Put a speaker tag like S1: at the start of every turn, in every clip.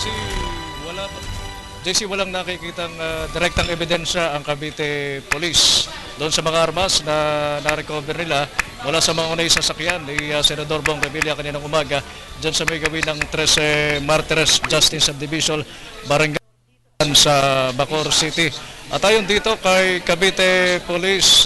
S1: JC, wala JC, walang nakikitang direktang ebidensya ang Cavite Police doon sa mga armas na na-recover nila mula sa mga unay sasakyan ni Senador Bong Revilla kaninang umaga dyan sa may gawin ng 13 Martires Justice Subdivision Barangay sa Bacoor City. At ayon dito kay Cavite Police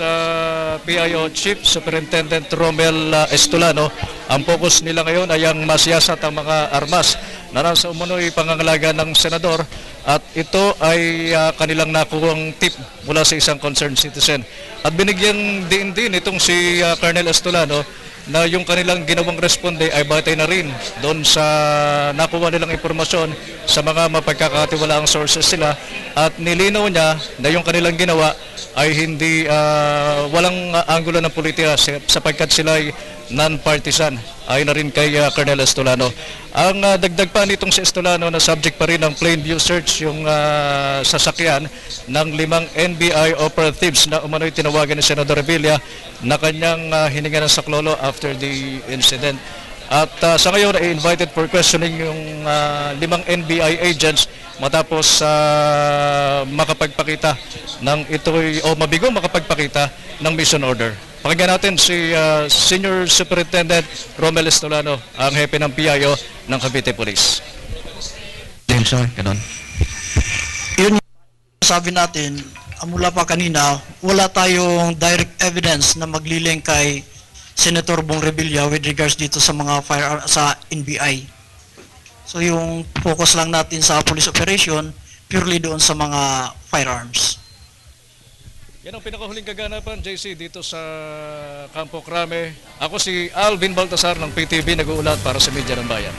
S1: PIO Chief Superintendent Romel Estolano, ang focus nila ngayon ay ang masiyasat ang mga armas na nasa umunoy pangangalaga ng senador at ito ay kanilang nakuhang tip mula sa isang concerned citizen. At binigyan din itong si Colonel Estolano na yung kanilang ginawang responde ay batay na rin doon sa nakuha nilang impormasyon sa mga mapagkakatiwalaang sources sila at nilinaw niya na yung kanilang ginawa ay hindi walang anggulo ng politika sapagkat sila ay non-partisan ay na rin kay Colonel Estolano. Ang dagdag pa nitong si Estolano na subject pa rin ng plain view search yung sasakyan ng 5 NBI operatives na umano'y tinawagan ni Senador Revilla na kanyang hininga ng saklolo after the incident. At sa ngayon ay invited for questioning yung 5 NBI agents matapos makapagpakita ng ito'y o mabigo makapagpakita ng mission order. Pakinggan natin si Senior Superintendent Romel Estolano, ang hepe ng PIO ng Cavite Police.
S2: Ganun. Yun yung sabi natin, mula pa kanina, wala tayong direct evidence na maglilink kay Senator Bong Revilla with regards dito sa mga sa NBI. So yung focus lang natin sa police operation, purely doon sa mga firearms.
S1: Yan ang pinakahuling kaganapan, JC, dito sa Campo Crame. Ako si Alvin Baltasar ng PTV, nag-uulat para sa Media ng Bayan.